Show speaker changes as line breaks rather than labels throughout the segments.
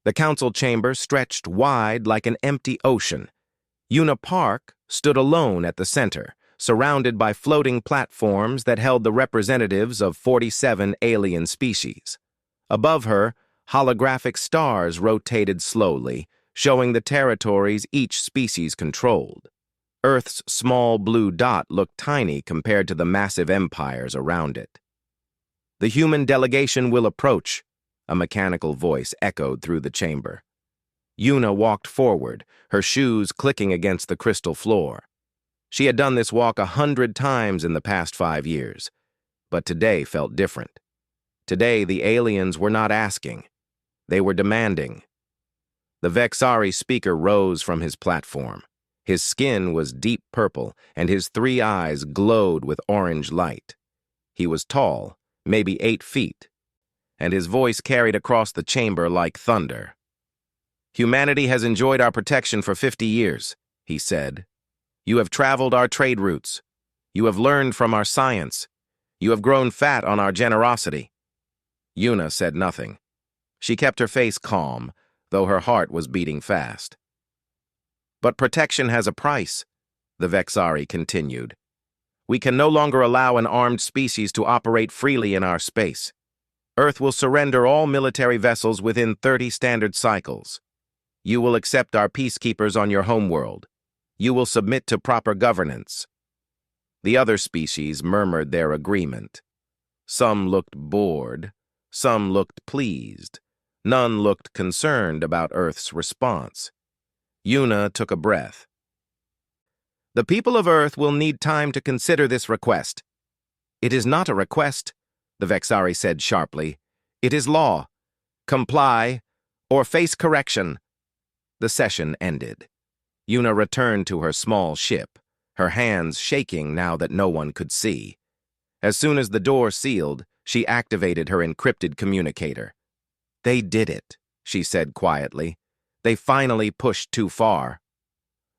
The council chamber stretched wide like an empty ocean. Una Park stood alone at the center, surrounded by floating platforms that held the representatives of 47 alien species. Above her, holographic stars rotated slowly, showing the territories each species controlled. Earth's small blue dot looked tiny compared to the massive empires around it. "The human delegation will approach," a mechanical voice echoed through the chamber. Una walked forward, her shoes clicking against the crystal floor. She had done this walk 100 times in the past 5 years, but today felt different. Today, the aliens were not asking. They were demanding. The Vexari speaker rose from his platform. His skin was deep purple, and his 3 eyes glowed with orange light. He was tall, maybe 8 feet, and his voice carried across the chamber like thunder. "Humanity has enjoyed our protection for 50 years, he said. "You have traveled our trade routes. You have learned from our science. You have grown fat on our generosity." Una said nothing. She kept her face calm, though her heart was beating fast. "But protection has a price," the Vexari continued. "We can no longer allow an armed species to operate freely in our space. Earth will surrender all military vessels within 30 standard cycles. You will accept our peacekeepers on your homeworld. You will submit to proper governance." The other species murmured their agreement. Some looked bored, some looked pleased. None looked concerned about Earth's response. Una took a breath. "The people of Earth will need time to consider this request." "It is not a request," the Vexari said sharply. "It is law. Comply, or face correction." The session ended. Una returned to her small ship, her hands shaking now that no one could see. As soon as the door sealed, she activated her encrypted communicator. "They did it," she said quietly. "They finally pushed too far."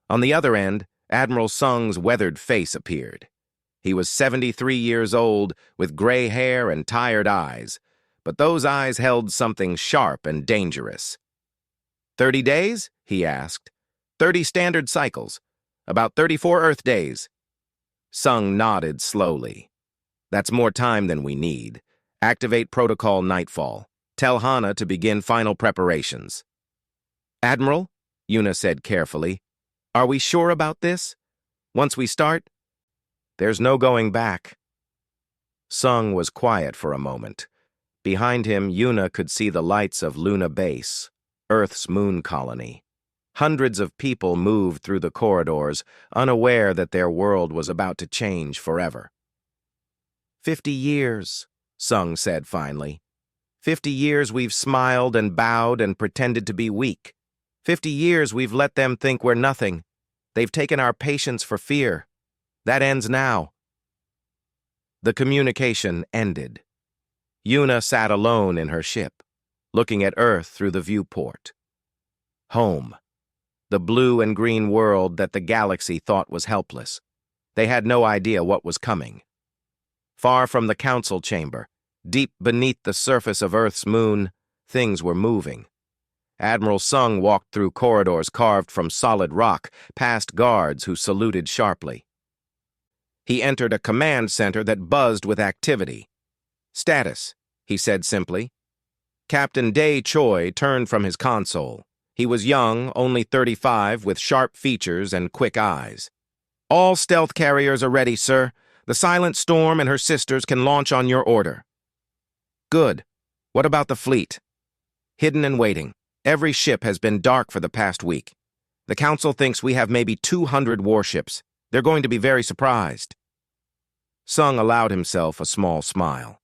On the other end, Admiral Sung's weathered face appeared. He was 73 years old, with gray hair and tired eyes, but those eyes held something sharp and dangerous. 30 days? He asked. 30 standard cycles. About 34 Earth days. Sung nodded slowly. "That's more time than we need. Activate Protocol Nightfall. Tell Hana to begin final preparations." "Admiral," Una said carefully, "are we sure about this? Once we start, there's no going back." Sung was quiet for a moment. Behind him, Una could see the lights of Luna Base, Earth's moon colony. Hundreds of people moved through the corridors, unaware that their world was about to change forever. 50 years, Sung said finally. 50 years we've smiled and bowed and pretended to be weak. 50 years we've let them think we're nothing. They've taken our patience for fear. That ends now." The communication ended. Una sat alone in her ship, looking at Earth through the viewport. Home. The blue and green world that the galaxy thought was helpless. They had no idea what was coming. Far from the council chamber, deep beneath the surface of Earth's moon, things were moving. Admiral Sung walked through corridors carved from solid rock, past guards who saluted sharply. He entered a command center that buzzed with activity. "Status," he said simply. Captain Dae Choi turned from his console. He was young, only 35, with sharp features and quick eyes. "All stealth carriers are ready, sir. The Silent Storm and her sisters can launch on your order." "Good. What about the fleet?" "Hidden and waiting. Every ship has been dark for the past week. The Council thinks we have maybe 200 warships. They're going to be very surprised." Sung allowed himself a small smile.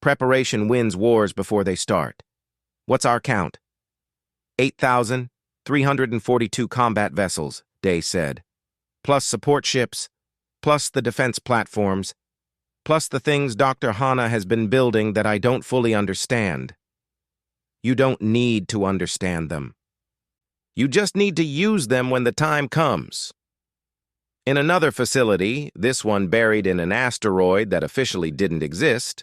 "Preparation wins wars before they start. What's our count?" 8,342 combat vessels, Dae said. "Plus support ships, plus the defense platforms, plus the things Dr. Hana has been building that I don't fully understand." "You don't need to understand them. You just need to use them when the time comes." In another facility, this one buried in an asteroid that officially didn't exist,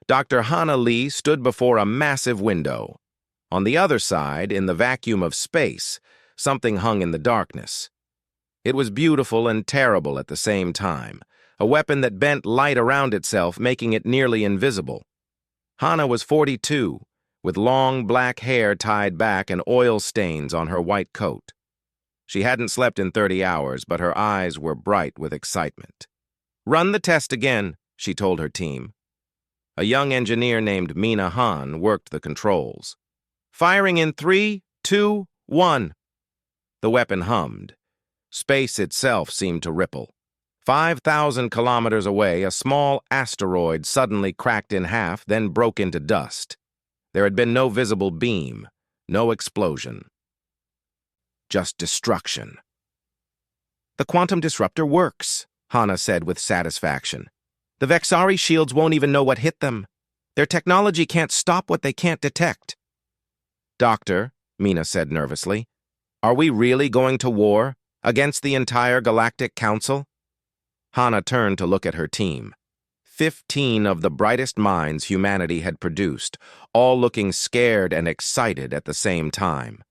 Dr. Hana Lee stood before a massive window. On the other side, in the vacuum of space, something hung in the darkness. It was beautiful and terrible at the same time, a weapon that bent light around itself, making it nearly invisible. Hana was 42, with long black hair tied back and oil stains on her white coat. She hadn't slept in 30 hours, but her eyes were bright with excitement. "Run the test again," she told her team. A young engineer named Mina Han worked the controls. "Firing in 3, 2, 1. The weapon hummed. Space itself seemed to ripple. 5,000 kilometers away, a small asteroid suddenly cracked in half, then broke into dust. There had been no visible beam, no explosion. Just destruction. "The quantum disruptor works," Hana said with satisfaction. "The Vexari shields won't even know what hit them. Their technology can't stop what they can't detect." "Doctor," Mina said nervously, "are we really going to war against the entire Galactic Council?" Hana turned to look at her team. 15 of the brightest minds humanity had produced, all looking scared and excited at the same time.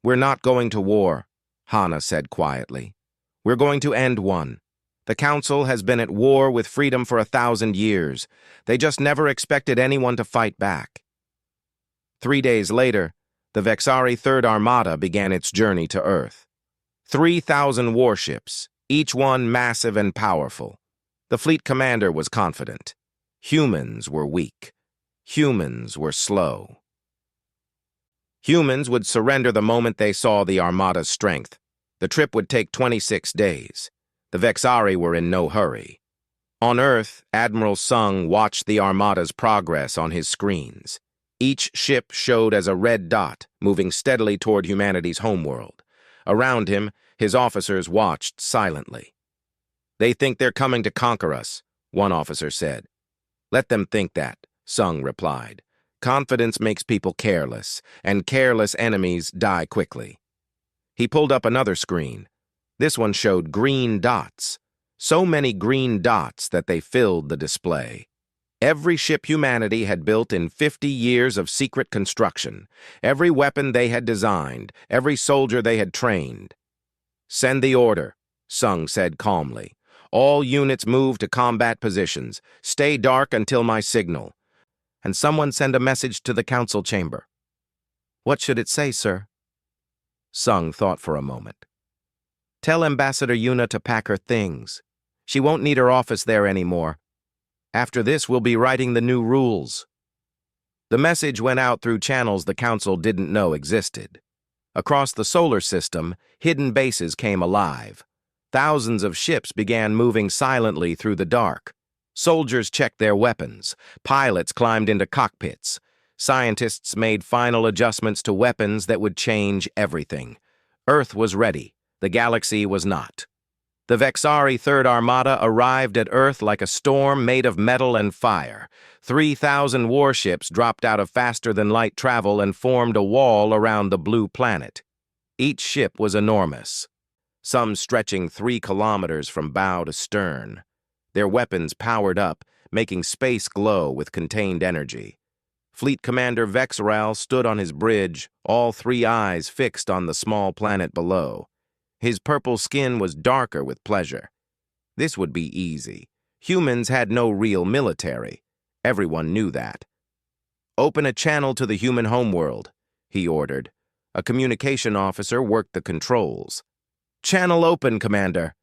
"We're not going to war," Hana said quietly. "We're going to end one. The Council has been at war with freedom for 1,000 years. They just never expected anyone to fight back." 3 days later, the Vexari Third Armada began its journey to Earth. 3,000 warships, each one massive and powerful. The fleet commander was confident. Humans were weak. Humans were slow. Humans would surrender the moment they saw the Armada's strength. The trip would take 26 days. The Vexari were in no hurry. On Earth, Admiral Sung watched the Armada's progress on his screens. Each ship showed as a red dot, moving steadily toward humanity's homeworld. Around him, his officers watched silently. "They think they're coming to conquer us," one officer said. "Let them think that," Sung replied. "Confidence makes people careless, and careless enemies die quickly." He pulled up another screen. This one showed green dots. So many green dots that they filled the display. Every ship humanity had built in 50 years of secret construction. Every weapon they had designed. Every soldier they had trained. "Send the order," Sung said calmly. "All units move to combat positions. Stay dark until my signal. And someone send a message to the council chamber." "What should it say, sir?" Sung thought for a moment. "Tell Ambassador Yuna to pack her things. She won't need her office there anymore. After this, we'll be writing the new rules." The message went out through channels the council didn't know existed. Across the solar system, hidden bases came alive. Thousands of ships began moving silently through the dark. Soldiers checked their weapons. Pilots climbed into cockpits. Scientists made final adjustments to weapons that would change everything. Earth was ready. The galaxy was not. The Vexari Third Armada arrived at Earth like a storm made of metal and fire. 3,000 warships dropped out of faster-than-light travel and formed a wall around the blue planet. Each ship was enormous, some stretching 3 kilometers from bow to stern. Their weapons powered up, making space glow with contained energy. Fleet Commander Vexral stood on his bridge, all 3 eyes fixed on the small planet below. His purple skin was darker with pleasure. This would be easy. Humans had no real military. Everyone knew that. "Open a channel to the human homeworld," he ordered. A communication officer worked the controls. "Channel open, Commander."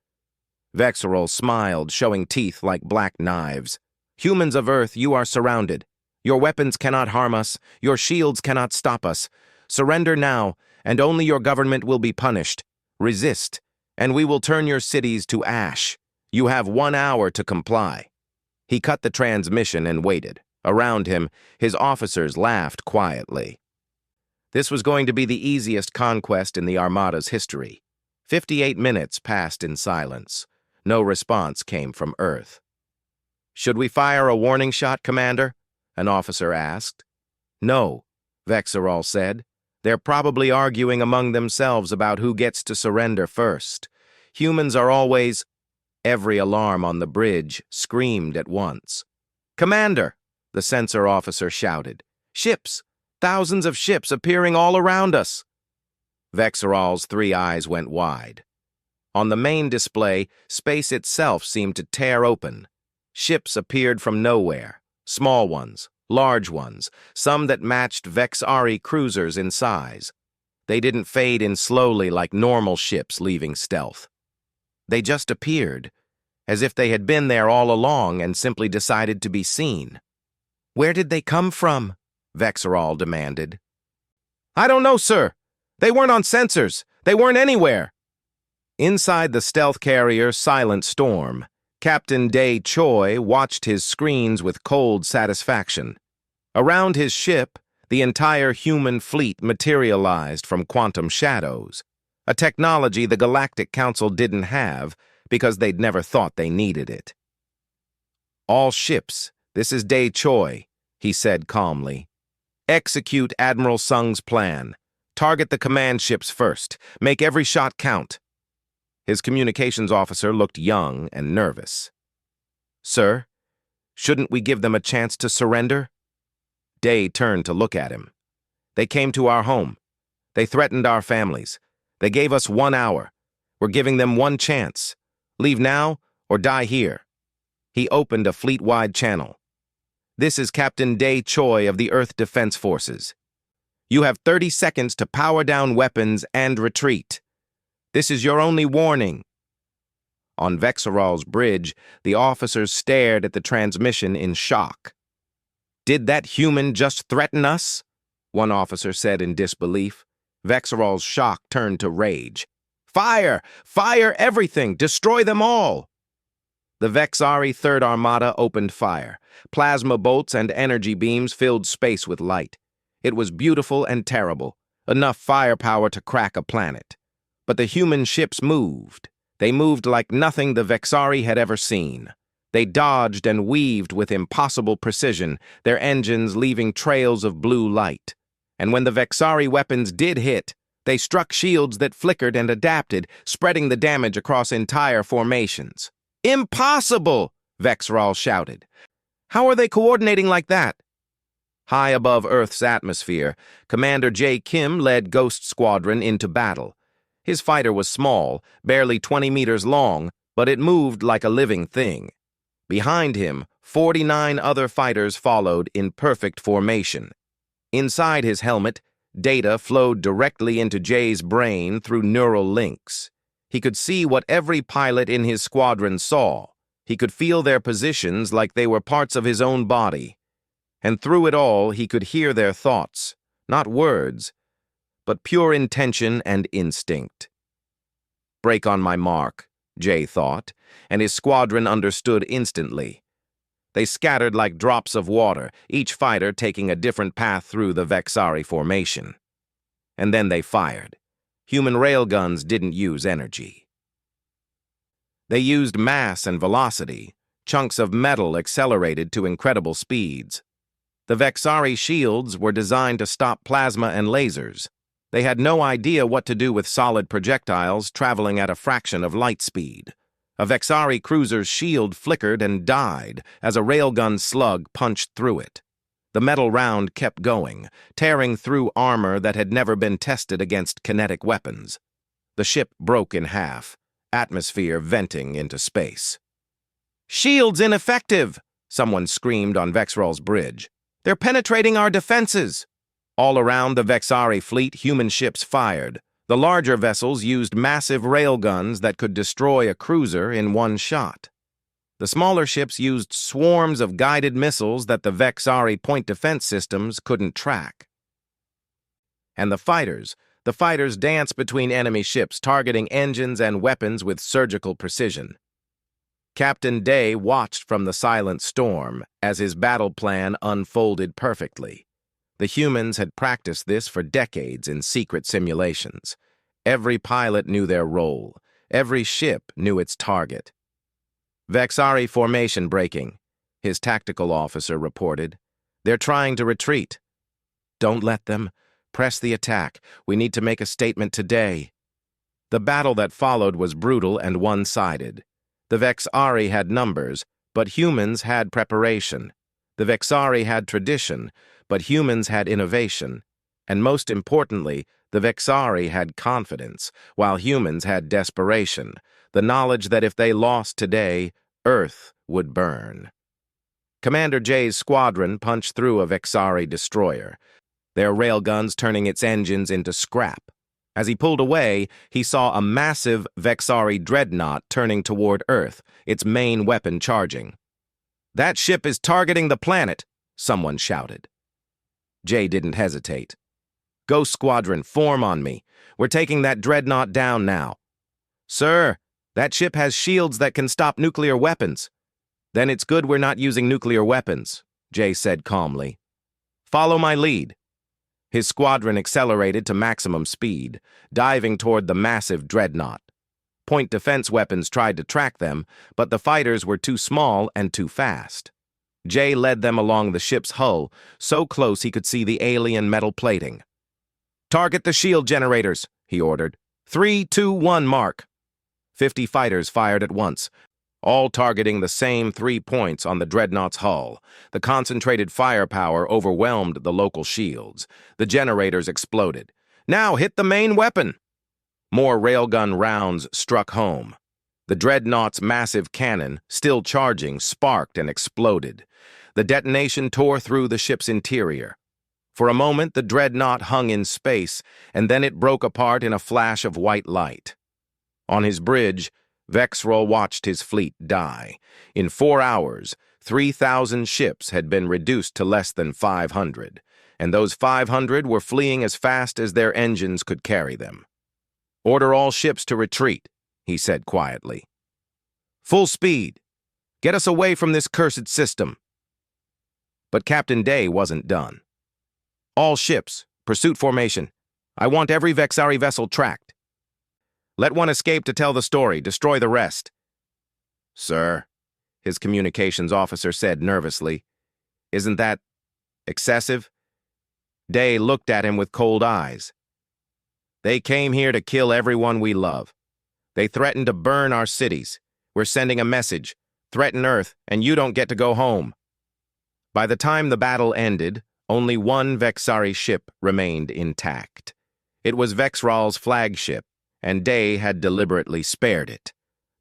Vexral smiled, showing teeth like black knives. "Humans of Earth, you are surrounded. Your weapons cannot harm us. Your shields cannot stop us. Surrender now, and only your government will be punished. Resist, and we will turn your cities to ash. You have 1 hour to comply." He cut the transmission and waited. Around him, his officers laughed quietly. This was going to be the easiest conquest in the Armada's history. 58 minutes passed in silence. No response came from Earth. "Should we fire a warning shot, Commander?" an officer asked. "No," Vexral said. "They're probably arguing among themselves about who gets to surrender first. Humans are always—" Every alarm on the bridge screamed at once. "Commander!" the sensor officer shouted. "Ships! Thousands of ships appearing all around us. Vexoral's 3 eyes went wide. On the main display, space itself seemed to tear open. Ships appeared from nowhere, small ones, large ones, some that matched Vexari cruisers in size. They didn't fade in slowly like normal ships leaving stealth. They just appeared, as if they had been there all along and simply decided to be seen. "Where did they come from?" Vexoral demanded. "I don't know, sir. They weren't on sensors. They weren't anywhere." Inside the stealth carrier Silent Storm, Captain Day Choi watched his screens with cold satisfaction. Around his ship, the entire human fleet materialized from quantum shadows, a technology the Galactic Council didn't have because they'd never thought they needed it. "All ships, this is Day Choi," he said calmly. "Execute Admiral Sung's plan. Target the command ships first. Make every shot count." His communications officer looked young and nervous. "Sir, shouldn't we give them a chance to surrender?" Day turned to look at him. "They came to our home. They threatened our families. They gave us 1 hour. We're giving them one chance. Leave now or die here." He opened a fleet-wide channel. "This is Captain Day Choi of the Earth Defense Forces. You have 30 seconds to power down weapons and retreat. This is your only warning." On Vexoral's bridge, the officers stared at the transmission in shock. "Did that human just threaten us?" one officer said in disbelief. Vexoral's shock turned to rage. "Fire! Fire everything! Destroy them all!" The Vexari Third Armada opened fire. Plasma bolts and energy beams filled space with light. It was beautiful and terrible, enough firepower to crack a planet. But the human ships moved. They moved like nothing the Vexari had ever seen. They dodged and weaved with impossible precision, their engines leaving trails of blue light. And when the Vexari weapons did hit, they struck shields that flickered and adapted, spreading the damage across entire formations. "Impossible!" Vexoral shouted. "How are they coordinating like that?" High above Earth's atmosphere, Commander J. Kim led Ghost Squadron into battle. His fighter was small, barely 20 meters long, but it moved like a living thing. Behind him, 49 other fighters followed in perfect formation. Inside his helmet, data flowed directly into Jay's brain through neural links. He could see what every pilot in his squadron saw. He could feel their positions like they were parts of his own body. And through it all, he could hear their thoughts, not words, but pure intention and instinct. "Break on my mark," Jay thought, and his squadron understood instantly. They scattered like drops of water, each fighter taking a different path through the Vexari formation. And then they fired. Human railguns didn't use energy. They used mass and velocity. Chunks of metal accelerated to incredible speeds. The Vexari shields were designed to stop plasma and lasers. They had no idea what to do with solid projectiles traveling at a fraction of light speed. A Vexari cruiser's shield flickered and died as a railgun slug punched through it. The metal round kept going, tearing through armor that had never been tested against kinetic weapons. The ship broke in half, atmosphere venting into space. "Shield's ineffective!" someone screamed on Vexoral's bridge. "They're penetrating our defenses!" All around the Vexari fleet, human ships fired. The larger vessels used massive railguns that could destroy a cruiser in one shot. The smaller ships used swarms of guided missiles that the Vexari point defense systems couldn't track. And the fighters danced between enemy ships, targeting engines and weapons with surgical precision. Captain Day watched from the silent storm as his battle plan unfolded perfectly. The humans had practiced this for decades in secret simulations. Every pilot knew their role. Every ship knew its target. "Vexari formation breaking," his tactical officer reported. "They're trying to retreat." "Don't let them. Press the attack. We need to make a statement today." The battle that followed was brutal and one-sided. The Vexari had numbers, but humans had preparation. The Vexari had tradition, but humans had innovation. And most importantly, the Vexari had confidence, while humans had desperation, the knowledge that if they lost today, Earth would burn. Commander J's squadron punched through a Vexari destroyer, their railguns turning its engines into scrap. As he pulled away, he saw a massive Vexari dreadnought turning toward Earth, its main weapon charging. "That ship is targeting the planet," someone shouted. Jay didn't hesitate. "Ghost Squadron, form on me. We're taking that dreadnought down now." "Sir, that ship has shields that can stop nuclear weapons." "Then it's good we're not using nuclear weapons," Jay said calmly. "Follow my lead." His squadron accelerated to maximum speed, diving toward the massive dreadnought. Point defense weapons tried to track them, but the fighters were too small and too fast. Jay led them along the ship's hull, so close he could see the alien metal plating. "Target the shield generators," he ordered. 3, 2, 1, mark. 50 fighters fired at once, all targeting the same 3 points on the dreadnought's hull. The concentrated firepower overwhelmed the local shields. The generators exploded. "Now hit the main weapon!" More railgun rounds struck home. The dreadnought's massive cannon, still charging, sparked and exploded. The detonation tore through the ship's interior. For a moment, the dreadnought hung in space, and then it broke apart in a flash of white light. On his bridge, Vexrol watched his fleet die. In 4 hours, 3,000 ships had been reduced to less than 500, and those 500 were fleeing as fast as their engines could carry them. "Order all ships to retreat," he said quietly. "Full speed. Get us away from this cursed system." But Captain Day wasn't done. "All ships, pursuit formation. I want every Vexari vessel tracked. Let one escape to tell the story. Destroy the rest." "Sir," his communications officer said nervously, "isn't that excessive?" Day looked at him with cold eyes. "They came here to kill everyone we love. They threatened to burn our cities. We're sending a message. Threaten Earth, and you don't get to go home." By the time the battle ended, only one Vexari ship remained intact. It was Vexrol's flagship, and Day had deliberately spared it.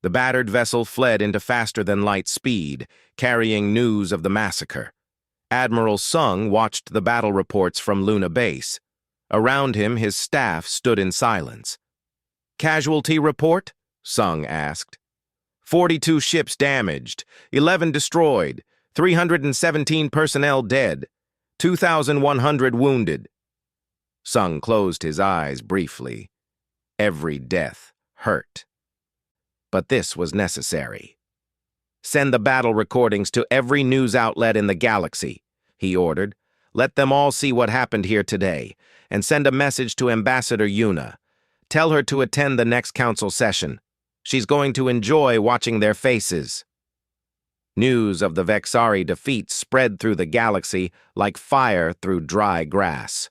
The battered vessel fled into faster-than-light speed, carrying news of the massacre. Admiral Sung watched the battle reports from Luna Base. Around him, his staff stood in silence. "Casualty report?" Sung asked. 42 ships damaged, 11 destroyed, 317 personnel dead, 2,100 wounded. Sung closed his eyes briefly. Every death hurt. But this was necessary. "Send the battle recordings to every news outlet in the galaxy," he ordered. "Let them all see what happened here today, and send a message to Ambassador Yuna. Tell her to attend the next council session. She's going to enjoy watching their faces." News of the Vexari defeat spread through the galaxy like fire through dry grass.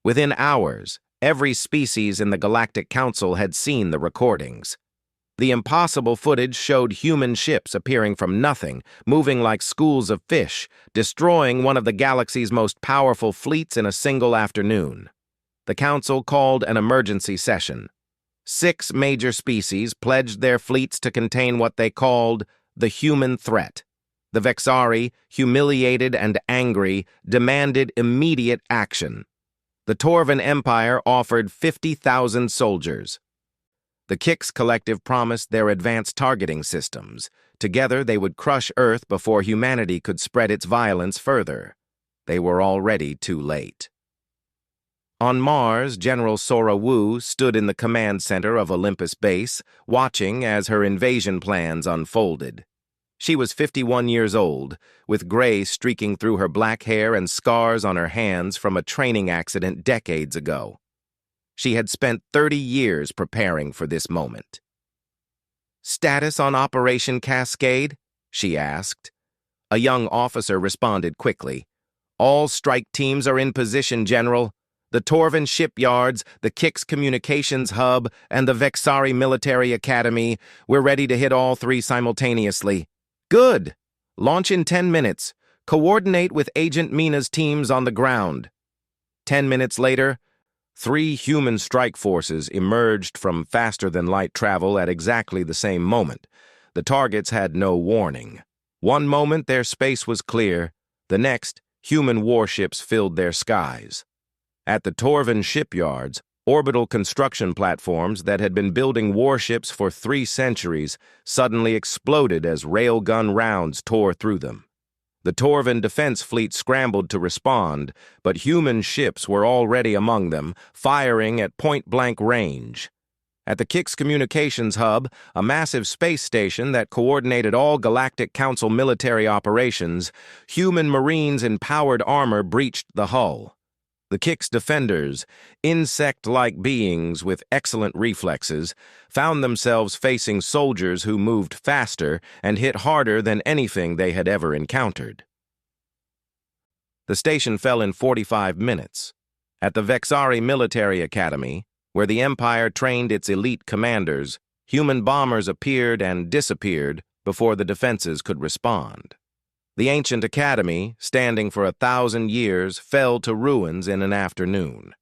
Within hours, every species in the Galactic Council had seen the recordings. The impossible footage showed human ships appearing from nothing, moving like schools of fish, destroying one of the galaxy's most powerful fleets in a single afternoon. The Council called an emergency session. 6 major species pledged their fleets to contain what they called the human threat. The Vexari, humiliated and angry, demanded immediate action. The Torvan Empire offered 50,000 soldiers. The Kix Collective promised their advanced targeting systems. Together, they would crush Earth before humanity could spread its violence further. They were already too late. On Mars, General Sora Wu stood in the command center of Olympus Base, watching as her invasion plans unfolded. She was 51 years old, with gray streaking through her black hair and scars on her hands from a training accident decades ago. She had spent 30 years preparing for this moment. "Status on Operation Cascade?" she asked. A young officer responded quickly. "All strike teams are in position, General. The Torvan shipyards, the Kix Communications Hub, and the Vexari Military Academy. We're ready to hit all 3 simultaneously." "Good. Launch in 10 minutes. Coordinate with Agent Mina's teams on the ground. 10 minutes later, 3 human strike forces emerged from faster-than-light travel at exactly the same moment. The targets had no warning. One moment their space was clear, the next, human warships filled their skies. At the Torvin shipyards, orbital construction platforms that had been building warships for 3 centuries suddenly exploded as railgun rounds tore through them. The Torvin defense fleet scrambled to respond, but human ships were already among them, firing at point-blank range. At the Kix Communications Hub, a massive space station that coordinated all Galactic Council military operations, human marines in powered armor breached the hull. The Kix defenders, insect-like beings with excellent reflexes, found themselves facing soldiers who moved faster and hit harder than anything they had ever encountered. The station fell in 45 minutes. At the Vexari Military Academy, where the Empire trained its elite commanders, human bombers appeared and disappeared before the defenses could respond. The ancient academy, standing for 1,000 years, fell to ruins in an afternoon.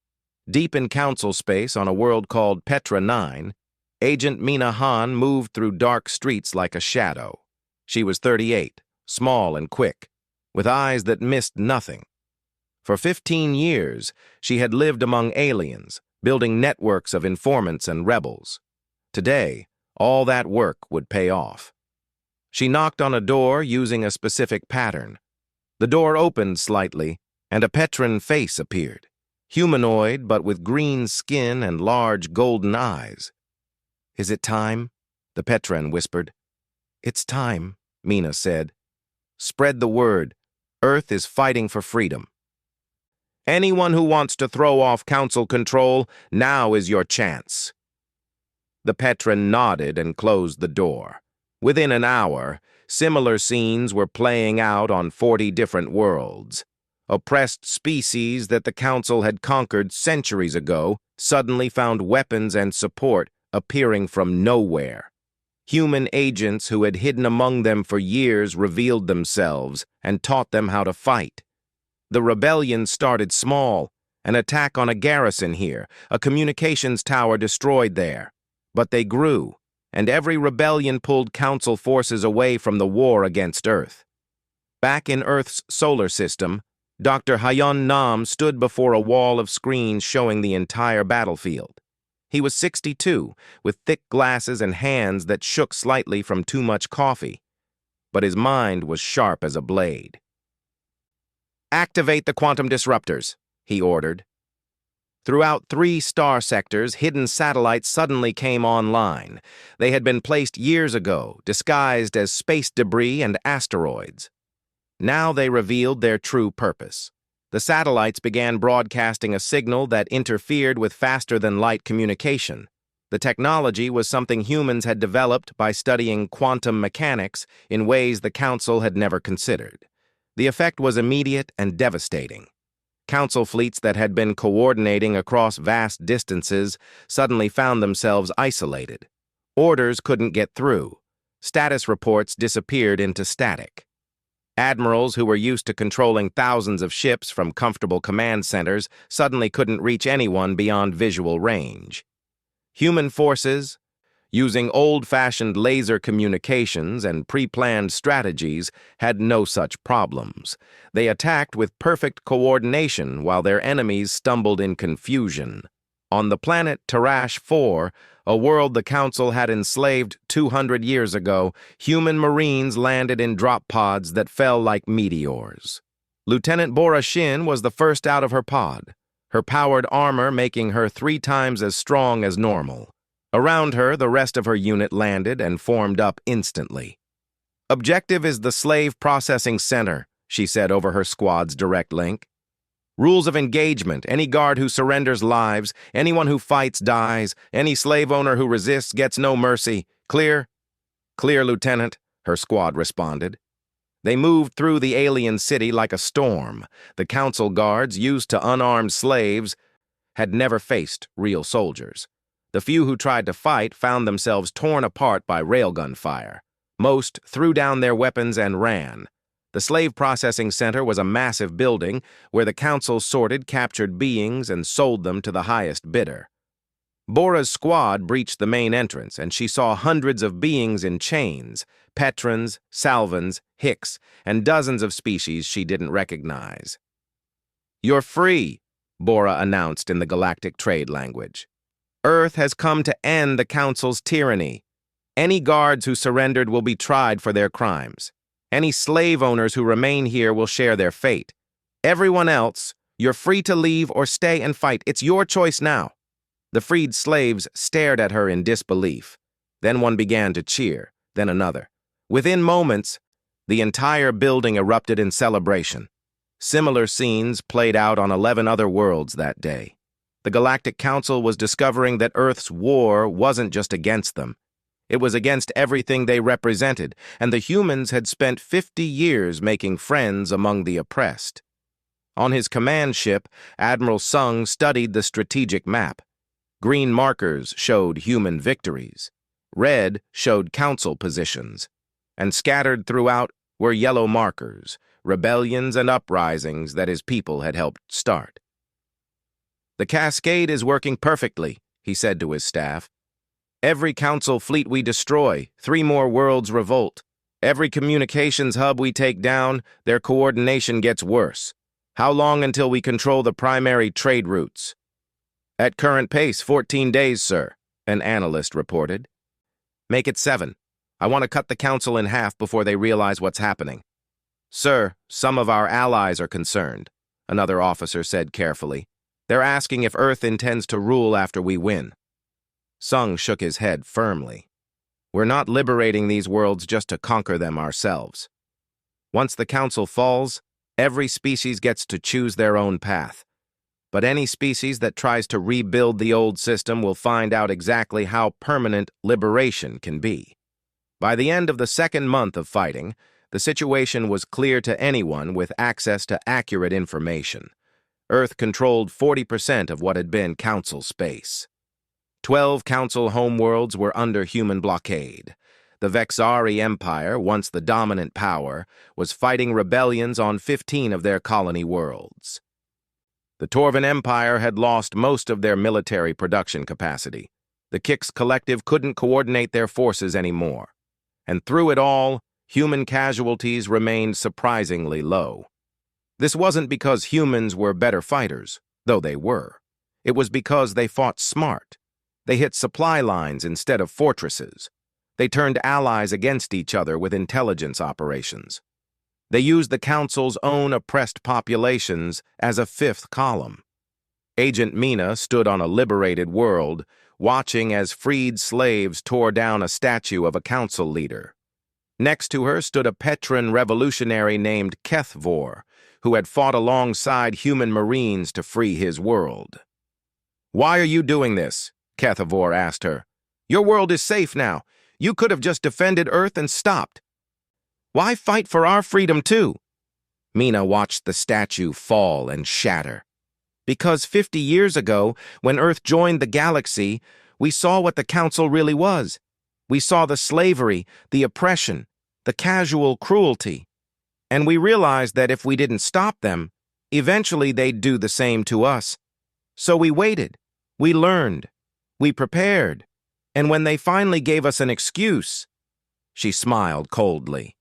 Deep in council space on a world called Petra 9, Agent Mina Han moved through dark streets like a shadow. She was 38, small and quick, with eyes that missed nothing. For 15 years, she had lived among aliens, building networks of informants and rebels. Today, all that work would pay off. She knocked on a door using a specific pattern. The door opened slightly, and a Petran face appeared, humanoid but with green skin and large golden eyes. "Is it time?" the Petran whispered. "It's time," Mina said. "Spread the word. Earth is fighting for freedom. Anyone who wants to throw off council control, now is your chance." The Petran nodded and closed the door. Within an hour, similar scenes were playing out on 40 different worlds. Oppressed species that the Council had conquered centuries ago suddenly found weapons and support appearing from nowhere. Human agents who had hidden among them for years revealed themselves and taught them how to fight. The rebellion started small, an attack on a garrison here, a communications tower destroyed there. But they grew, and every rebellion pulled Council forces away from the war against Earth. Back in Earth's solar system, Dr. Hayon Nam stood before a wall of screens showing the entire battlefield. He was 62, with thick glasses and hands that shook slightly from too much coffee. But his mind was sharp as a blade. "Activate the quantum disruptors," he ordered. Throughout 3 star sectors, hidden satellites suddenly came online. They had been placed years ago, disguised as space debris and asteroids. Now they revealed their true purpose. The satellites began broadcasting a signal that interfered with faster-than-light communication. The technology was something humans had developed by studying quantum mechanics in ways the Council had never considered. The effect was immediate and devastating. Council fleets that had been coordinating across vast distances suddenly found themselves isolated. Orders couldn't get through. Status reports disappeared into static. Admirals who were used to controlling thousands of ships from comfortable command centers suddenly couldn't reach anyone beyond visual range. Human forces, using old-fashioned laser communications and pre-planned strategies, had no such problems. They attacked with perfect coordination while their enemies stumbled in confusion. On the planet Tarash 4, a world the Council had enslaved 200 years ago, human marines landed in drop pods that fell like meteors. Lieutenant Bora Shin was the first out of her pod, her powered armor making her 3 times as strong as normal. Around her, the rest of her unit landed and formed up instantly. "Objective is the Slave Processing Center," she said over her squad's direct link. "Rules of engagement: any guard who surrenders lives, anyone who fights dies, any slave owner who resists gets no mercy. Clear?" "Clear, Lieutenant," her squad responded. They moved through the alien city like a storm. The Council guards, used to unarmed slaves, had never faced real soldiers. The few who tried to fight found themselves torn apart by railgun fire. Most threw down their weapons and ran. The slave processing center was a massive building where the council sorted captured beings and sold them to the highest bidder. Bora's squad breached the main entrance, and she saw hundreds of beings in chains, Petrons, Salvans, Hicks, and dozens of species she didn't recognize. "You're free," Bora announced in the galactic trade language. "Earth has come to end the Council's tyranny. Any guards who surrendered will be tried for their crimes. Any slave owners who remain here will share their fate. Everyone else, you're free to leave or stay and fight. It's your choice now." The freed slaves stared at her in disbelief. Then one began to cheer, then another. Within moments, the entire building erupted in celebration. Similar scenes played out on 11 other worlds that day. The Galactic Council was discovering that Earth's war wasn't just against them. It was against everything they represented, and the humans had spent 50 years making friends among the oppressed. On his command ship, Admiral Sung studied the strategic map. Green markers showed human victories. Red showed council positions. And scattered throughout were yellow markers, rebellions and uprisings that his people had helped start. "The cascade is working perfectly," he said to his staff. "Every council fleet we destroy, 3 more worlds revolt. Every communications hub we take down, their coordination gets worse. How long until we control the primary trade routes?" "At current pace, 14 days, sir," an analyst reported. "Make it 7. I want to cut the council in half before they realize what's happening." "Sir, some of our allies are concerned," another officer said carefully. "They're asking if Earth intends to rule after we win." Sung shook his head firmly. "We're not liberating these worlds just to conquer them ourselves. Once the council falls, every species gets to choose their own path. But any species that tries to rebuild the old system will find out exactly how permanent liberation can be." By the end of the 2nd month of fighting, the situation was clear to anyone with access to accurate information. Earth controlled 40% of what had been Council space. 12 Council homeworlds were under human blockade. The Vexari Empire, once the dominant power, was fighting rebellions on 15 of their colony worlds. The Torvan Empire had lost most of their military production capacity. The Kix Collective couldn't coordinate their forces anymore. And through it all, human casualties remained surprisingly low. This wasn't because humans were better fighters, though they were. It was because they fought smart. They hit supply lines instead of fortresses. They turned allies against each other with intelligence operations. They used the Council's own oppressed populations as a 5th column. Agent Mina stood on a liberated world, watching as freed slaves tore down a statue of a council leader. Next to her stood a Petran revolutionary named Kethvor, who had fought alongside human marines to free his world. "Why are you doing this?" Kethvor asked her. "Your world is safe now. You could have just defended Earth and stopped. Why fight for our freedom too?" Mina watched the statue fall and shatter. "Because 50 years ago, when Earth joined the galaxy, we saw what the Council really was. We saw the slavery, the oppression, the casual cruelty. And we realized that if we didn't stop them, eventually they'd do the same to us. So we waited, we learned, we prepared, and when they finally gave us an excuse," she smiled coldly,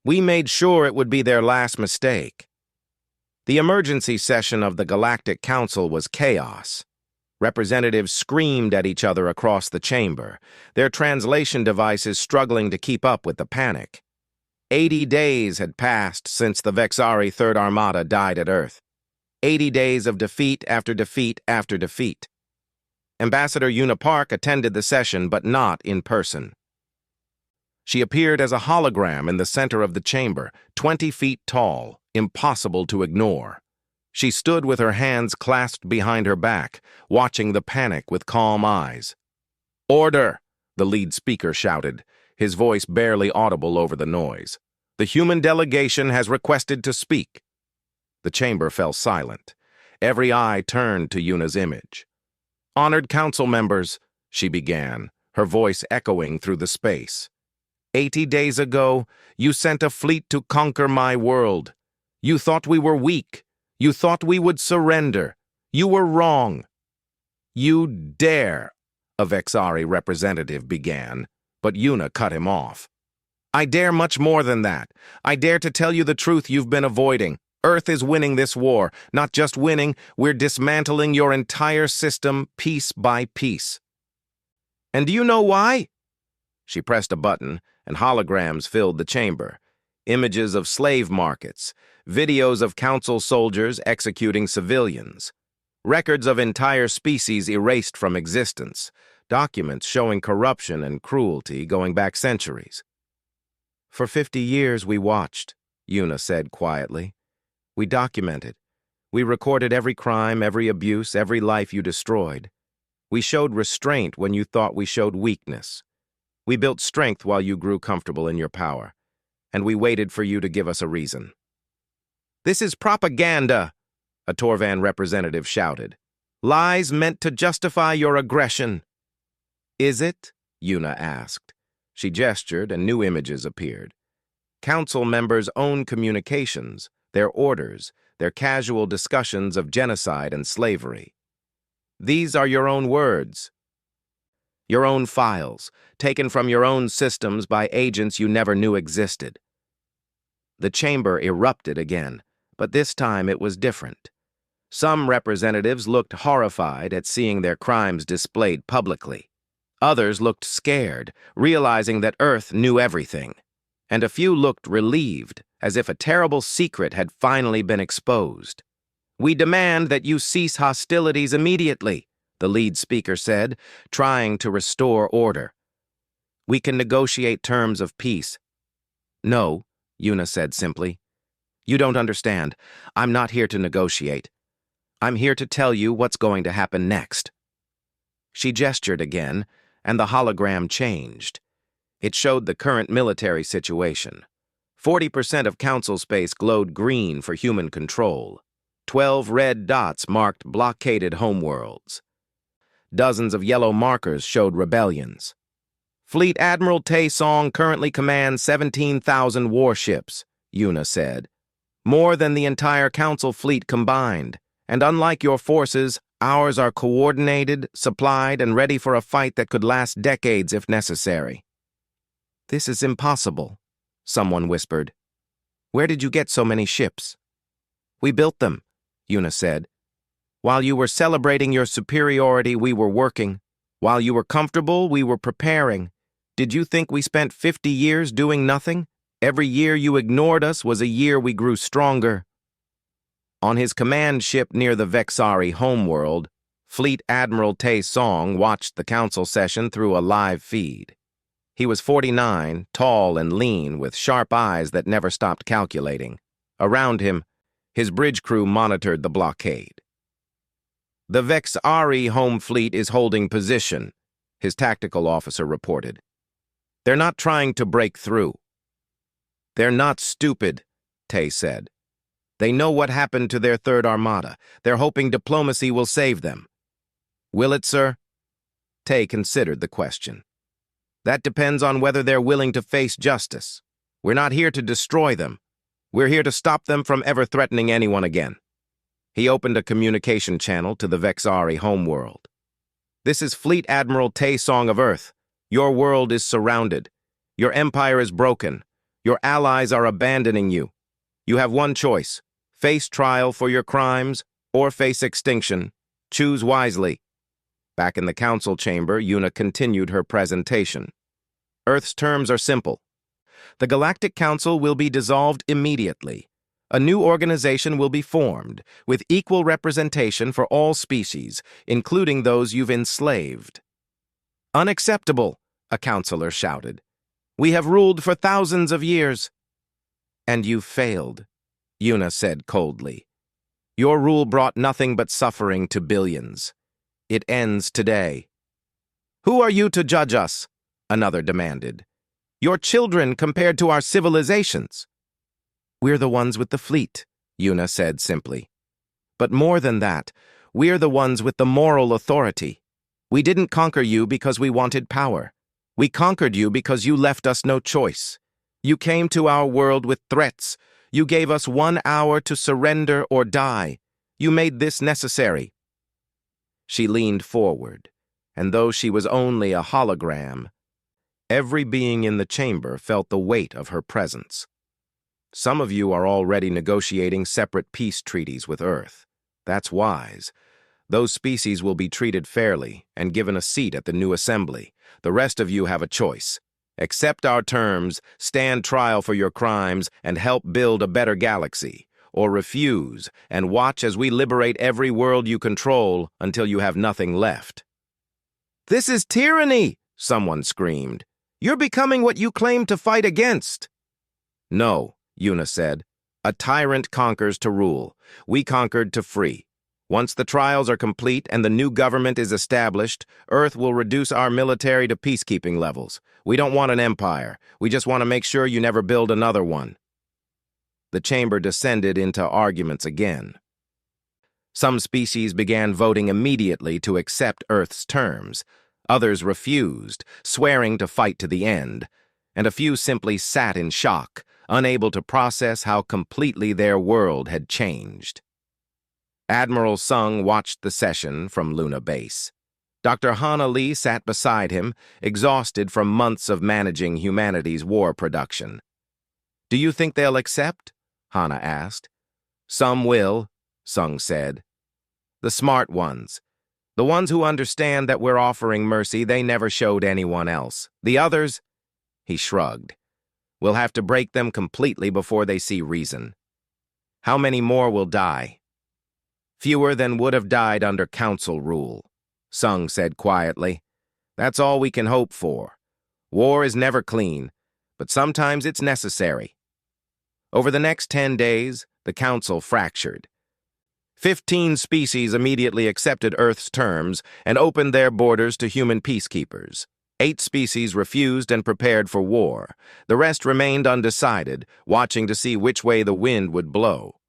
"we made sure it would be their last mistake." The emergency session of the Galactic Council was chaos. Representatives screamed at each other across the chamber, their translation devices struggling to keep up with the panic. 80 days had passed since the Vexari Third Armada died at Earth. 80 days of defeat after defeat after defeat. Ambassador Una Park attended the session, but not in person. She appeared as a hologram in the center of the chamber, 20 feet tall, impossible to ignore. She stood with her hands clasped behind her back, watching the panic with calm eyes. "Order!" the lead speaker shouted, his voice barely audible over the noise. "The human delegation has requested to speak." The chamber fell silent. Every eye turned to Una's image. "Honored council members," she began, her voice echoing through the space. 80 days ago, you sent a fleet to conquer my world. You thought we were weak. You thought we would surrender. You were wrong. You dare, a Vexari representative began, but Yuna cut him off. I dare much more than that. I dare to tell you the truth you've been avoiding. Earth is winning this war. Not just winning, we're dismantling your entire system piece by piece. And do you know why? She pressed a button, and holograms filled the chamber. Images of slave markets, videos of council soldiers executing civilians, records of entire species erased from existence, documents showing corruption and cruelty going back centuries. For 50 years we watched, Yuna said quietly. We documented. We recorded every crime, every abuse, every life you destroyed. We showed restraint when you thought we showed weakness. We built strength while you grew comfortable in your power, and we waited for you to give us a reason. This is propaganda, a Torvan representative shouted. Lies meant to justify your aggression. Is it? Yuna asked. She gestured and new images appeared. Council members' own communications, their orders, their casual discussions of genocide and slavery. These are your own words. Your own files, taken from your own systems by agents you never knew existed. The chamber erupted again, but this time it was different. Some representatives looked horrified at seeing their crimes displayed publicly. Others looked scared, realizing that Earth knew everything. And a few looked relieved, as if a terrible secret had finally been exposed. We demand that you cease hostilities immediately, the lead speaker said, trying to restore order. We can negotiate terms of peace. No, Yuna said simply. You don't understand. I'm not here to negotiate. I'm here to tell you what's going to happen next. She gestured again, and the hologram changed. It showed the current military situation. 40% of council space glowed green for human control. 12 red dots marked blockaded homeworlds. Dozens of yellow markers showed rebellions. Fleet Admiral Tae Song currently commands 17,000 warships, Yuna said. More than the entire council fleet combined. And unlike your forces, ours are coordinated, supplied, and ready for a fight that could last decades if necessary. This is impossible, someone whispered. Where did you get so many ships? We built them, Yuna said. While you were celebrating your superiority, we were working. While you were comfortable, we were preparing. Did you think we spent 50 years doing nothing? Every year you ignored us was a year we grew stronger. On his command ship near the Vexari homeworld, Fleet Admiral Tae Song watched the council session through a live feed. He was 49, tall and lean, with sharp eyes that never stopped calculating. Around him, his bridge crew monitored the blockade. The Vexari home fleet is holding position, his tactical officer reported. They're not trying to break through. They're not stupid, Tae said. They know what happened to their third armada. They're hoping diplomacy will save them. Will it, sir? Tae considered the question. That depends on whether they're willing to face justice. We're not here to destroy them. We're here to stop them from ever threatening anyone again. He opened a communication channel to the Vexari homeworld. This is Fleet Admiral Tae Song of Earth. Your world is surrounded. Your empire is broken. Your allies are abandoning you. You have one choice. Face trial for your crimes or face extinction. Choose wisely. Back in the council chamber, Yuna continued her presentation. Earth's terms are simple. The Galactic Council will be dissolved immediately. A new organization will be formed, with equal representation for all species, including those you've enslaved. Unacceptable, a counselor shouted. We have ruled for thousands of years. And you've failed, Yuna said coldly. Your rule brought nothing but suffering to billions. It ends today. Who are you to judge us? Another demanded. Your children compared to our civilizations. We're the ones with the fleet, Yuna said simply. But more than that, we're the ones with the moral authority. We didn't conquer you because we wanted power. We conquered you because you left us no choice. You came to our world with threats. You gave us 1 hour to surrender or die. You made this necessary." She leaned forward, and though she was only a hologram, every being in the chamber felt the weight of her presence. Some of you are already negotiating separate peace treaties with Earth. That's wise. Those species will be treated fairly and given a seat at the new assembly. The rest of you have a choice. Accept our terms, stand trial for your crimes, and help build a better galaxy. Or refuse and watch as we liberate every world you control until you have nothing left. "This is tyranny!" someone screamed. "You're becoming what you claim to fight against." "No," Una said. "A tyrant conquers to rule. We conquered to free. Once the trials are complete and the new government is established, Earth will reduce our military to peacekeeping levels. We don't want an empire. We just want to make sure you never build another one." The chamber descended into arguments again. Some species began voting immediately to accept Earth's terms. Others refused, swearing to fight to the end. And a few simply sat in shock, unable to process how completely their world had changed. Admiral Sung watched the session from Luna Base. Dr. Hana Lee sat beside him, exhausted from months of managing humanity's war production. "Do you think they'll accept?" Hana asked. "Some will," Sung said. "The smart ones. The ones who understand that we're offering mercy they never showed anyone else. The others," he shrugged, "we'll have to break them completely before they see reason." "How many more will die?" "Fewer than would have died under council rule," Sung said quietly. "That's all we can hope for. War is never clean, but sometimes it's necessary." Over the next 10 days, the council fractured. 15 species immediately accepted Earth's terms and opened their borders to human peacekeepers. 8 species refused and prepared for war. The rest remained undecided, watching to see which way the wind would blow.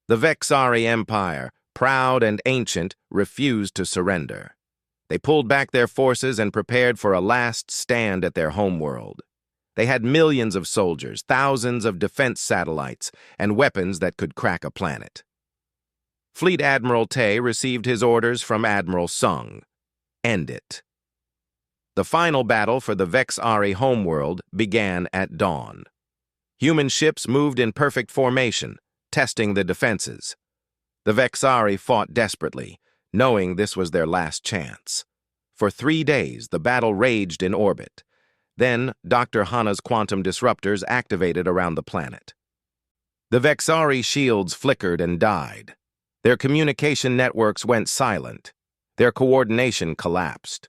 The Vexari Empire, proud and ancient, refused to surrender. They pulled back their forces and prepared for a last stand at their homeworld. They had millions of soldiers, thousands of defense satellites, and weapons that could crack a planet. Fleet Admiral Tay received his orders from Admiral Sung. End it. The final battle for the Vexari homeworld began at dawn. Human ships moved in perfect formation, testing the defenses. The Vexari fought desperately, knowing this was their last chance. For 3 days, the battle raged in orbit. Then, Dr. Hana's quantum disruptors activated around the planet. The Vexari shields flickered and died. Their communication networks went silent. Their coordination collapsed.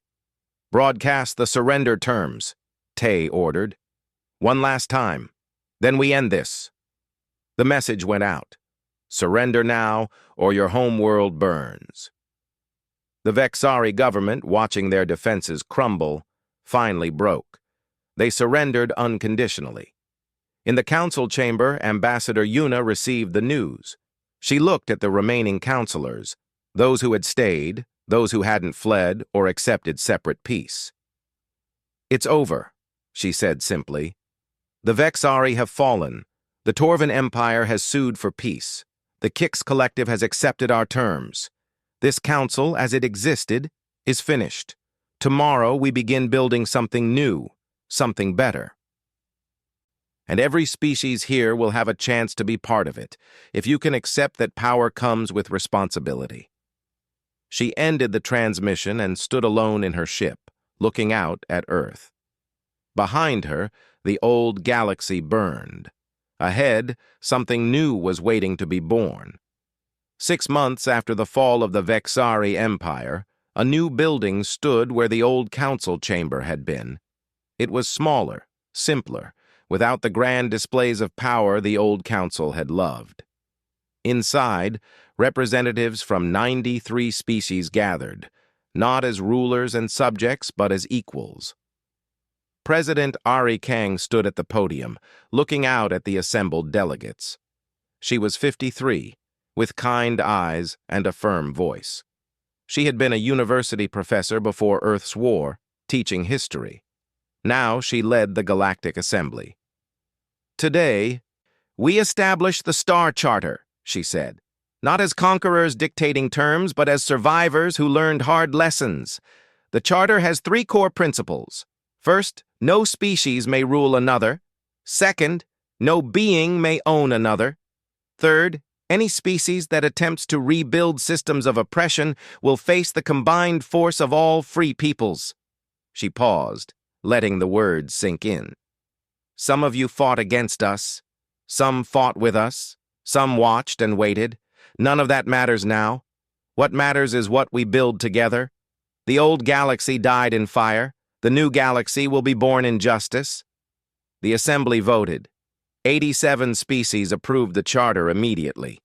"Broadcast the surrender terms," Tay ordered. "One last time. Then we end this." The message went out. Surrender now, or your homeworld burns. The Vexari government, watching their defenses crumble, finally broke. They surrendered unconditionally. In the council chamber, Ambassador Yuna received the news. She looked at the remaining counselors, those who had stayed, those who hadn't fled or accepted separate peace. "It's over," she said simply. "The Vexari have fallen. The Torvan Empire has sued for peace. The Kix Collective has accepted our terms. This council, as it existed, is finished. Tomorrow we begin building something new, something better. And every species here will have a chance to be part of it, if you can accept that power comes with responsibility." She ended the transmission and stood alone in her ship, looking out at Earth. Behind her, the old galaxy burned. Ahead, something new was waiting to be born. 6 months after the fall of the Vexari Empire, a new building stood where the old council chamber had been. It was smaller, simpler, without the grand displays of power the old council had loved. Inside, representatives from 93 species gathered, not as rulers and subjects, but as equals. President Ari Kang stood at the podium, looking out at the assembled delegates. She was 53, with kind eyes and a firm voice. She had been a university professor before Earth's war, teaching history. Now she led the Galactic Assembly. "Today, we establish the Star Charter," she said. "Not as conquerors dictating terms, but as survivors who learned hard lessons. The Charter has 3 core principles. First, no species may rule another. Second, no being may own another. Third, any species that attempts to rebuild systems of oppression will face the combined force of all free peoples." She paused, letting the words sink in. "Some of you fought against us. Some fought with us. Some watched and waited. None of that matters now. What matters is what we build together. The old galaxy died in fire. The new galaxy will be born in justice." The Assembly voted. 87 species approved the charter immediately.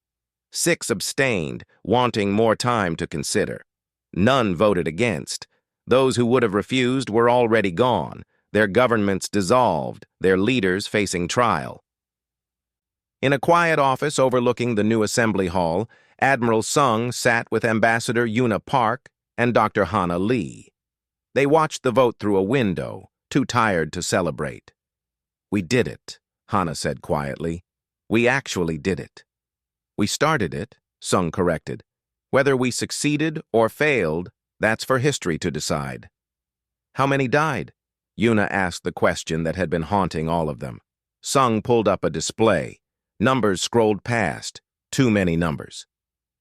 6 abstained, wanting more time to consider. None voted against. Those who would have refused were already gone, their governments dissolved, their leaders facing trial. In a quiet office overlooking the new assembly hall, Admiral Sung sat with Ambassador Yuna Park and Dr. Hana Lee. They watched the vote through a window, too tired to celebrate. "We did it," Hana said quietly. "We actually did it." "We started it," Sung corrected. "Whether we succeeded or failed, that's for history to decide." "How many died?" Yuna asked the question that had been haunting all of them. Sung pulled up a display. Numbers scrolled past. Too many numbers.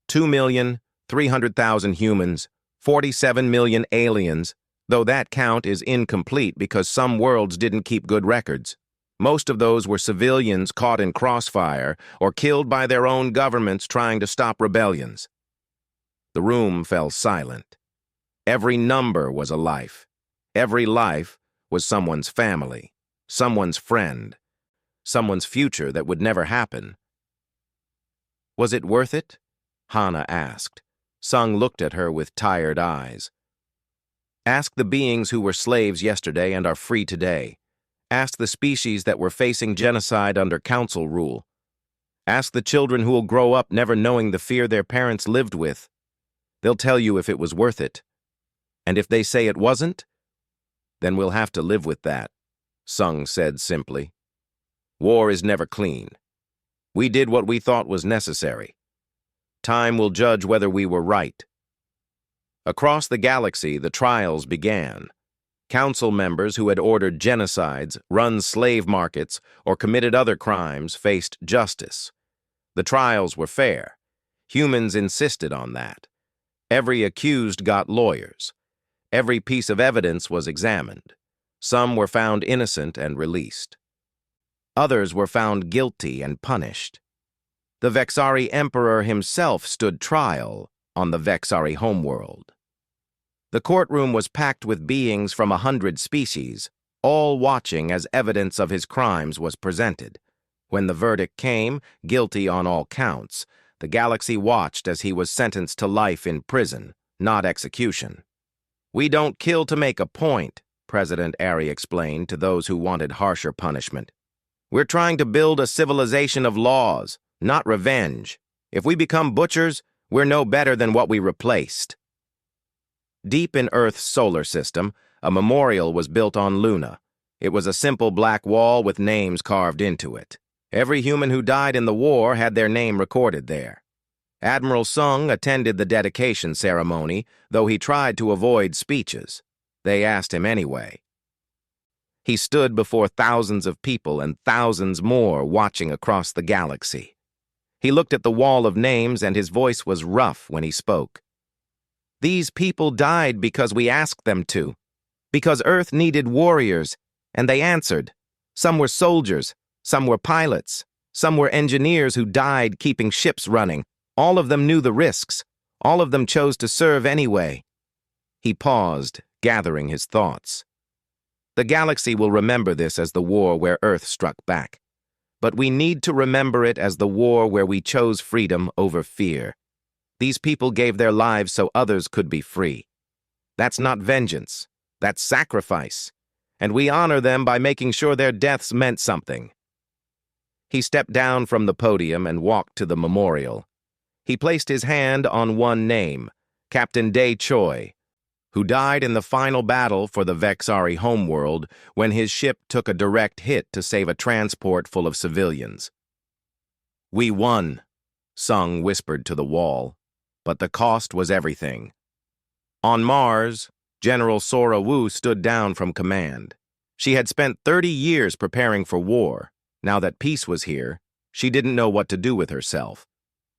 2,300,000 humans, 47 million aliens, though that count is incomplete because some worlds didn't keep good records. Most of those were civilians caught in crossfire or killed by their own governments trying to stop rebellions. The room fell silent. Every number was a life. Every life was someone's family, someone's friend, someone's future that would never happen. "Was it worth it?" Hana asked. Sung looked at her with tired eyes. "Ask the beings who were slaves yesterday and are free today. Ask the species that were facing genocide under council rule. Ask the children who will grow up never knowing the fear their parents lived with. They'll tell you if it was worth it. And if they say it wasn't, then we'll have to live with that," Sung said simply. "War is never clean. We did what we thought was necessary. Time will judge whether we were right." Across the galaxy, the trials began. Council members who had ordered genocides, run slave markets, or committed other crimes faced justice. The trials were fair. Humans insisted on that. Every accused got lawyers. Every piece of evidence was examined. Some were found innocent and released. Others were found guilty and punished. The Vexari Emperor himself stood trial on the Vexari homeworld. The courtroom was packed with beings from 100 species, all watching as evidence of his crimes was presented. When the verdict came, guilty on all counts, the galaxy watched as he was sentenced to life in prison, not execution. "We don't kill to make a point," President Ari explained to those who wanted harsher punishment. "We're trying to build a civilization of laws, not revenge. If we become butchers, we're no better than what we replaced." Deep in Earth's solar system, a memorial was built on Luna. It was a simple black wall with names carved into it. Every human who died in the war had their name recorded there. Admiral Sung attended the dedication ceremony, though he tried to avoid speeches. They asked him anyway. He stood before thousands of people and thousands more watching across the galaxy. He looked at the wall of names and his voice was rough when he spoke. "These people died because we asked them to, because Earth needed warriors, and they answered. Some were soldiers, some were pilots, some were engineers who died keeping ships running. All of them knew the risks. All of them chose to serve anyway." He paused, gathering his thoughts. "The galaxy will remember this as the war where Earth struck back. But we need to remember it as the war where we chose freedom over fear. These people gave their lives so others could be free. That's not vengeance. That's sacrifice. And we honor them by making sure their deaths meant something." He stepped down from the podium and walked to the memorial. He placed his hand on one name, Captain Dae Choi, who died in the final battle for the Vexari homeworld when his ship took a direct hit to save a transport full of civilians. "We won," Sung whispered to the wall, "but the cost was everything." On Mars, General Sora Wu stood down from command. She had spent 30 years preparing for war. Now that peace was here, she didn't know what to do with herself.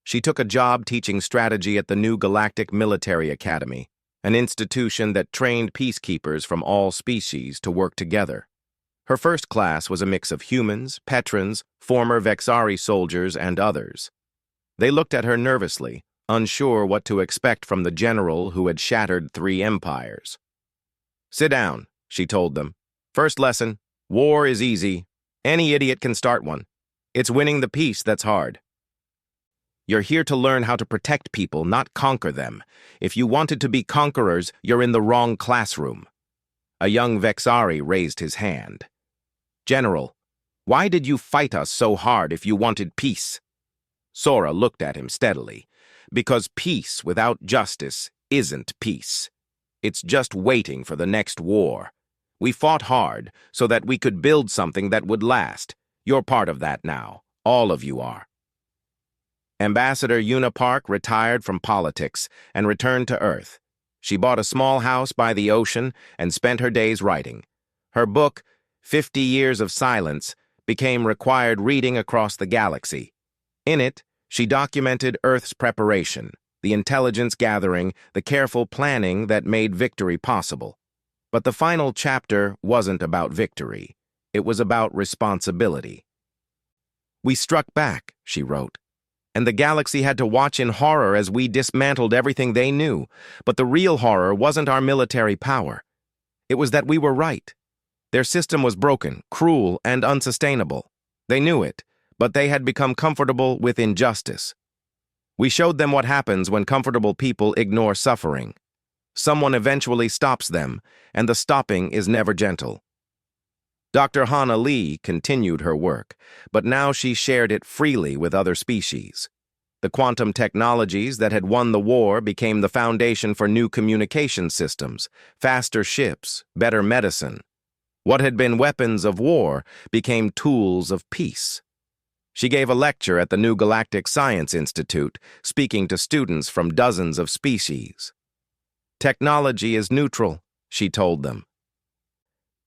She took a job teaching strategy at the new Galactic Military Academy, an institution that trained peacekeepers from all species to work together. Her first class was a mix of humans, Petrans, former Vexari soldiers, and others. They looked at her nervously, unsure what to expect from the general who had shattered 3 empires. "Sit down," she told them. "First lesson, war is easy. Any idiot can start one. It's winning the peace that's hard. You're here to learn how to protect people, not conquer them. If you wanted to be conquerors, you're in the wrong classroom." A young Vexari raised his hand. "General, why did you fight us so hard if you wanted peace?" Sora looked at him steadily. "Because peace without justice isn't peace. It's just waiting for the next war. We fought hard so that we could build something that would last. You're part of that now. All of you are." Ambassador Una Park retired from politics and returned to Earth. She bought a small house by the ocean and spent her days writing. Her book, 50 Years of Silence, became required reading across the galaxy. In it, she documented Earth's preparation, the intelligence gathering, the careful planning that made victory possible. But the final chapter wasn't about victory. It was about responsibility. "We struck back," she wrote, "and the galaxy had to watch in horror as we dismantled everything they knew. But the real horror wasn't our military power. It was that we were right. Their system was broken, cruel, and unsustainable. They knew it, but they had become comfortable with injustice. We showed them what happens when comfortable people ignore suffering. Someone eventually stops them, and the stopping is never gentle." Dr. Hana Lee continued her work, but now she shared it freely with other species. The quantum technologies that had won the war became the foundation for new communication systems, faster ships, better medicine. What had been weapons of war became tools of peace. She gave a lecture at the new Galactic Science Institute, speaking to students from dozens of species. "Technology is neutral," she told them.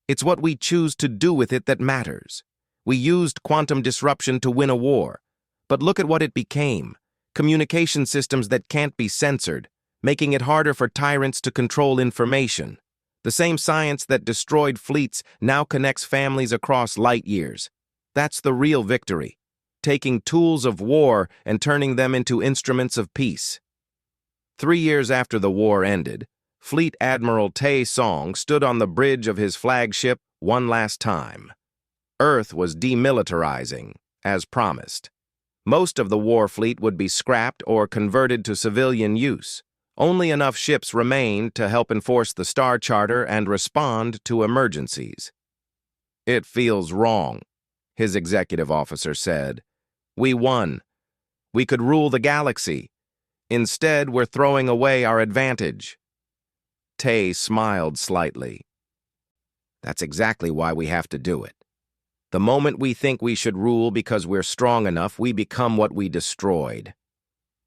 "It's what we choose to do with it that matters. We used quantum disruption to win a war, but look at what it became. Communication systems that can't be censored, making it harder for tyrants to control information. The same science that destroyed fleets now connects families across light years. That's the real victory, taking tools of war and turning them into instruments of peace." 3 years after the war ended, Fleet Admiral Tae Song stood on the bridge of his flagship one last time. Earth was demilitarizing, as promised. Most of the war fleet would be scrapped or converted to civilian use. Only enough ships remained to help enforce the Star Charter and respond to emergencies. "It feels wrong," his executive officer said. "We won. We could rule the galaxy. Instead, we're throwing away our advantage." Tay smiled slightly. "That's exactly why we have to do it. The moment we think we should rule because we're strong enough, we become what we destroyed.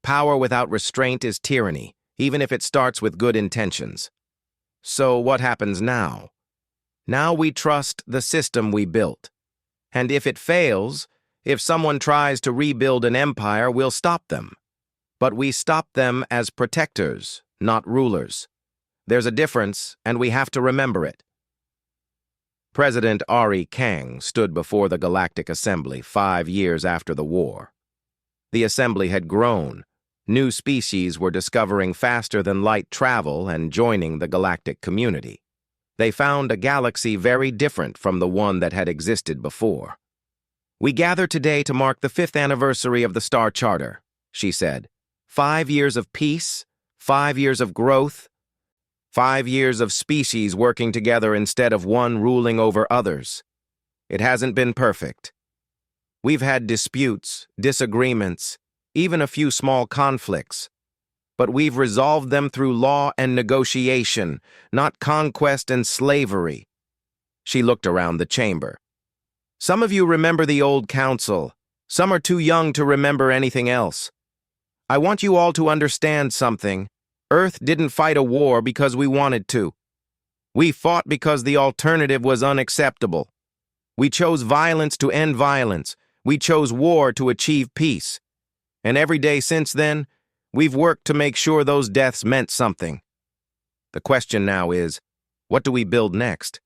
Power without restraint is tyranny, even if it starts with good intentions. So what happens now? Now we trust the system we built. And if it fails, if someone tries to rebuild an empire, we'll stop them. But we stop them as protectors, not rulers. There's a difference, and we have to remember it." President Ari Kang stood before the Galactic Assembly 5 years after the war. The Assembly had grown. New species were discovering faster than light travel and joining the galactic community. They found a galaxy very different from the one that had existed before. "We gather today to mark the 5th anniversary of the Star Charter," she said. 5 years of peace, 5 years of growth, 5 years of species working together instead of one ruling over others. It hasn't been perfect. We've had disputes, disagreements, even a few small conflicts. but we've resolved them through law and negotiation, not conquest and slavery." She looked around the chamber. "Some of you remember the old council. Some are too young to remember anything else. I want you all to understand something. Earth didn't fight a war because we wanted to. We fought because the alternative was unacceptable. We chose violence to end violence. We chose war to achieve peace. And every day since then, we've worked to make sure those deaths meant something. The question now is, what do we build next?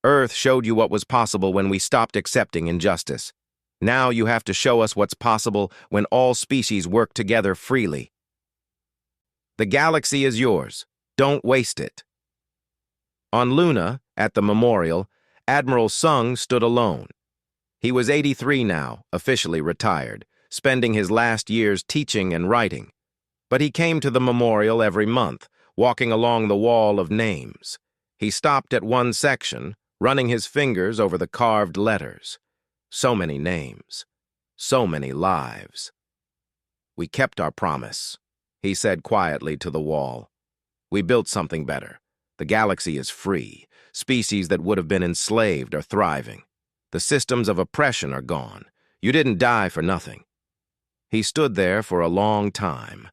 Earth showed you what was possible when we stopped accepting injustice. Now you have to show us what's possible when all species work together freely. The galaxy is yours. Don't waste it." On Luna, at the memorial, Admiral Sung stood alone. He was 83 now, officially retired, spending his last years teaching and writing. But he came to the memorial every month, walking along the wall of names. He stopped at one section, running his fingers over the carved letters. So many names. So many lives. "We kept our promise," he said quietly to the wall. "We built something better. The galaxy is free. Species that would have been enslaved are thriving. The systems of oppression are gone. You didn't die for nothing." He stood there for a long time,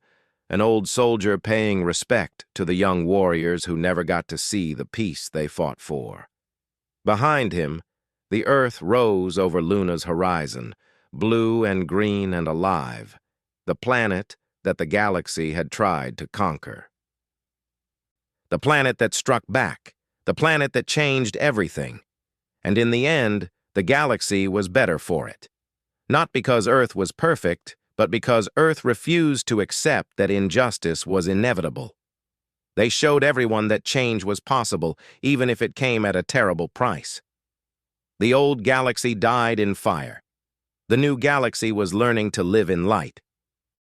an old soldier paying respect to the young warriors who never got to see the peace they fought for. Behind him, the Earth rose over Luna's horizon, blue and green and alive, the planet that the galaxy had tried to conquer. The planet that struck back, the planet that changed everything. And in the end, the galaxy was better for it. Not because Earth was perfect, but because Earth refused to accept that injustice was inevitable. They showed everyone that change was possible, even if it came at a terrible price. The old galaxy died in fire. The new galaxy was learning to live in light.